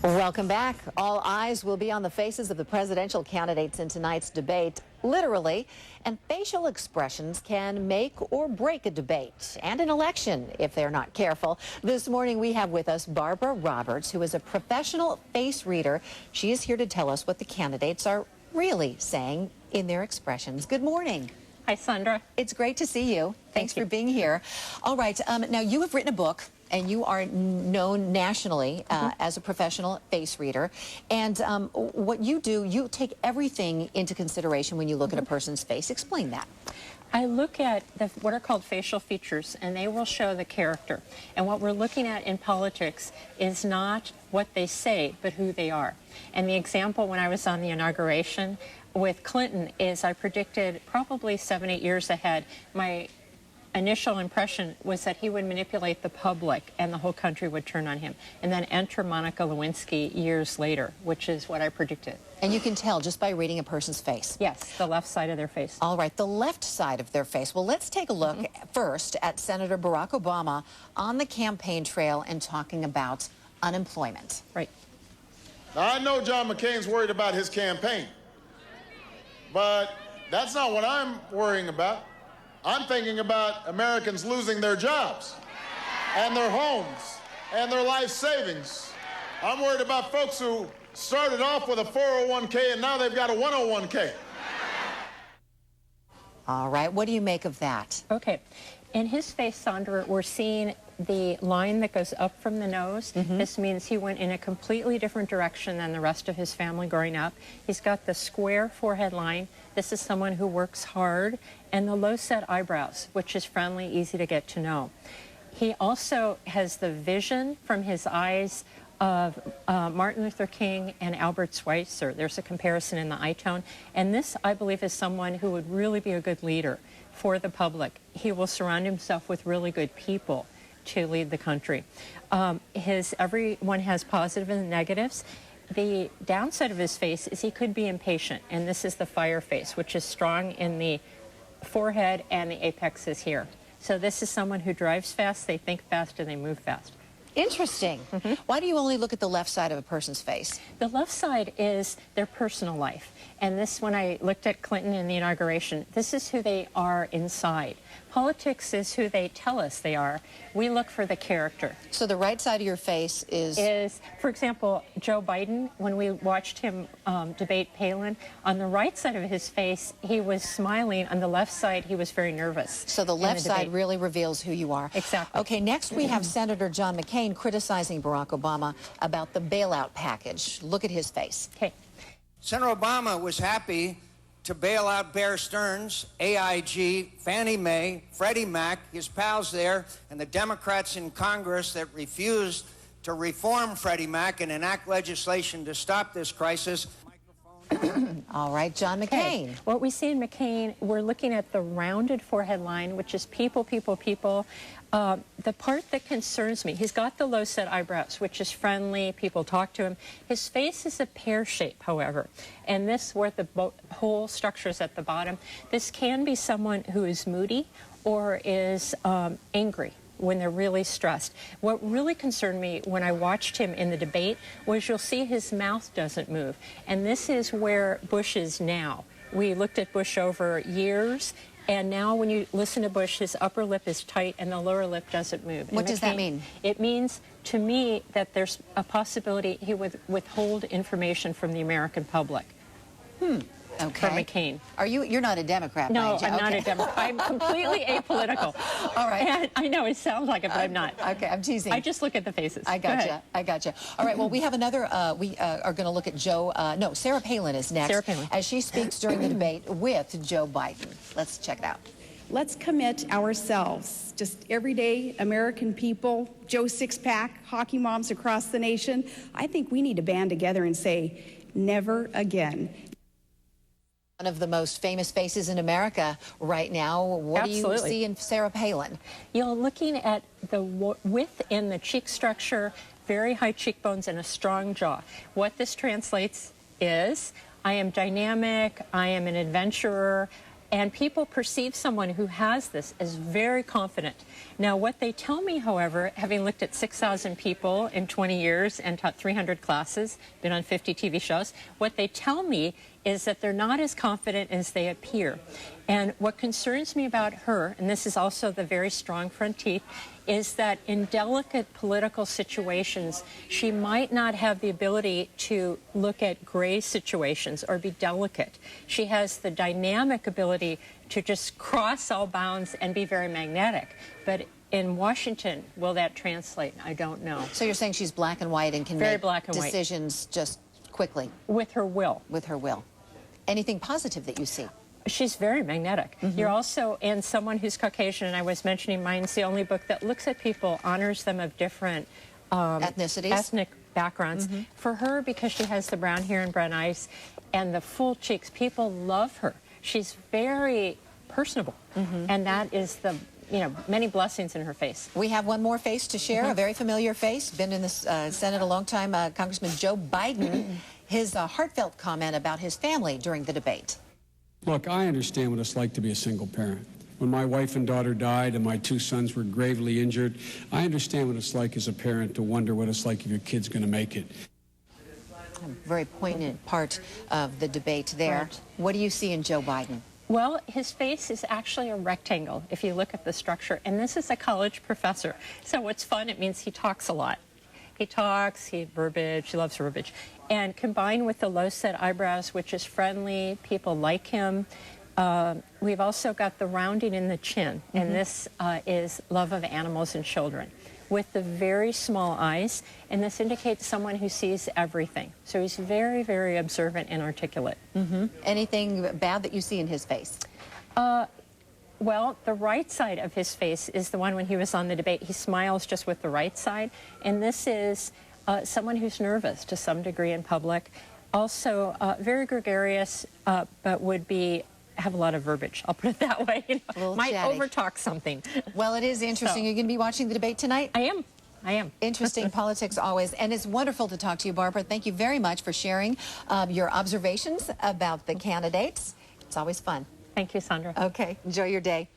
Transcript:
Welcome back. All eyes will be on the faces of the presidential candidates in tonight's debate, literally. And facial expressions can make or break a debate and an election if they're not careful. This morning we have with us Barbara Roberts, who is a professional face reader. She is here to tell us what the candidates are really saying in their expressions. Good morning. Hi, Sandra. It's great to see you. Thanks you for being here. All right. Now, you have written a book, and you are known nationally as a professional face reader. And what you do, you take everything into consideration when you look at a person's face. Explain that. I look at what are called facial features, and they will show the character. And what we're looking at in politics is not what they say, but who they are. And the example when I was on the inauguration with Clinton is I predicted probably 7-8 years ahead. My initial impression was that he would manipulate the public and the whole country would turn on him. And then enter Monica Lewinsky years later, which is what I predicted. And you can tell just by reading a person's face. Yes, the left side of their face. All right, the left side of their face. Well, let's take a look first at Senator Barack Obama on the campaign trail and talking about unemployment. Right. Now, I know John McCain's worried about his campaign, but that's not what I'm worrying about. I'm thinking about Americans losing their jobs and their homes and their life savings. I'm worried about folks who started off with a 401k and now they've got a 101k. All right, what do you make of that? Okay. In his face, Sandra, we're seeing the line that goes up from the nose. This means he went in a completely different direction than the rest of his family growing up. He's got the square forehead line. This is someone who works hard. And the low-set eyebrows, which is friendly, easy to get to know. He also has the vision from his eyes of Martin Luther King and Albert Schweitzer. There's a comparison in the eye tone. And this, I believe, is someone who would really be a good leader for the public. He will surround himself with really good people to lead the country. Everyone has positive and negatives. The downside of his face is he could be impatient, and this is the fire face, which is strong in the forehead and the apex is here. So this is someone who drives fast, they think fast, and they move fast. Interesting. Why do you only look at the left side of a person's face? The left side is their personal life. And this, when I looked at Clinton in the inauguration, this is who they are inside. Politics is who they tell us they are. We look for the character. So the right side of your face is, for example, Joe Biden, when we watched him debate Palin, on the right side of his face, he was smiling. On the left side, he was very nervous. So the left side really reveals who you are. Exactly. Okay, next we have Senator John McCain criticizing Barack Obama about the bailout package. Look at his face. Okay. Senator Obama was happy to bail out Bear Stearns, AIG, Fannie Mae, Freddie Mac, his pals there, and the Democrats in Congress that refused to reform Freddie Mac and enact legislation to stop this crisis. All right, John McCain. Okay. What we see in McCain, we're looking at the rounded forehead line, which is people, people, people. The part that concerns me, he's got the low-set eyebrows, which is friendly. People talk to him. His face is a pear shape, however, and this, where the whole structure is at the bottom, this can be someone who is moody or is angry when they're really stressed. What really concerned me when I watched him in the debate was you'll see his mouth doesn't move. And this is where Bush is now. We looked at Bush over years, and now when you listen to Bush, his upper lip is tight and the lower lip doesn't move. What does that mean? It means, to me, that there's a possibility he would withhold information from the American public. Okay. For McCain. You're not a Democrat, No, mind you. I'm not a Democrat. I'm completely apolitical. All right. And I know it sounds like it, but I'm not. Okay, I'm teasing. I just look at the faces. I gotcha. I gotcha. All right, well, we have another, we are going to look at Sarah Palin is next. Sarah Palin. As she speaks during the debate with Joe Biden. Let's check it out. Let's commit ourselves, just everyday American people, Joe Six-Pack, hockey moms across the nation. I think we need to band together and say, never again. One of the most famous faces in America right now. What do you see in Sarah Palin? You're looking at the width in the cheek structure, very high cheekbones and a strong jaw. What this translates is, I am dynamic, I am an adventurer, And people perceive someone who has this as very confident. Now, what they tell me, however, having looked at 6,000 people in 20 years and taught 300 classes, been on 50 TV shows, what they tell me is that they're not as confident as they appear. And what concerns me about her, and this is also the very strong front teeth, is that in delicate political situations, she might not have the ability to look at gray situations or be delicate. She has the dynamic ability to just cross all bounds and be very magnetic. But in Washington, will that translate? I don't know. So you're saying she's black and white and can Very make black and white. decisions just quickly? With her will. With her will. Anything positive that you see? She's very magnetic. You're also, and someone who's Caucasian, and I was mentioning mine's the only book that looks at people, honors them of different ethnicities, ethnic backgrounds. For her, because she has the brown hair and brown eyes and the full cheeks, people love her. She's very personable, and that is the, many blessings in her face. We have one more face to share, a very familiar face, been in the Senate a long time, Congressman Joe Biden. His heartfelt comment about his family during the debate. Look, I understand what it's like to be a single parent. When my wife and daughter died and my 2 sons were gravely injured, I understand what it's like as a parent to wonder what it's like if your kid's going to make it. A very poignant part of the debate there. Right. What do you see in Joe Biden? Well, his face is actually a rectangle if you look at the structure, and this is a college professor. So what's fun, it means he talks a lot. He talks, he loves verbiage. And combined with the low-set eyebrows, which is friendly, people like him. We've also got the rounding in the chin, and this is love of animals and children, with the very small eyes, and this indicates someone who sees everything. So he's very, very observant and articulate. Anything bad that you see in his face? Well, the right side of his face is the one when he was on the debate. He smiles just with the right side, and this is someone who's nervous to some degree in public. Also, very gregarious, but would have a lot of verbiage. I'll put it that way. Might overtalk something. Well, it is interesting. You're going to be watching the debate tonight? I am. Interesting politics always. And it's wonderful to talk to you, Barbara. Thank you very much for sharing your observations about the candidates. It's always fun. Thank you, Sandra. Okay. Enjoy your day.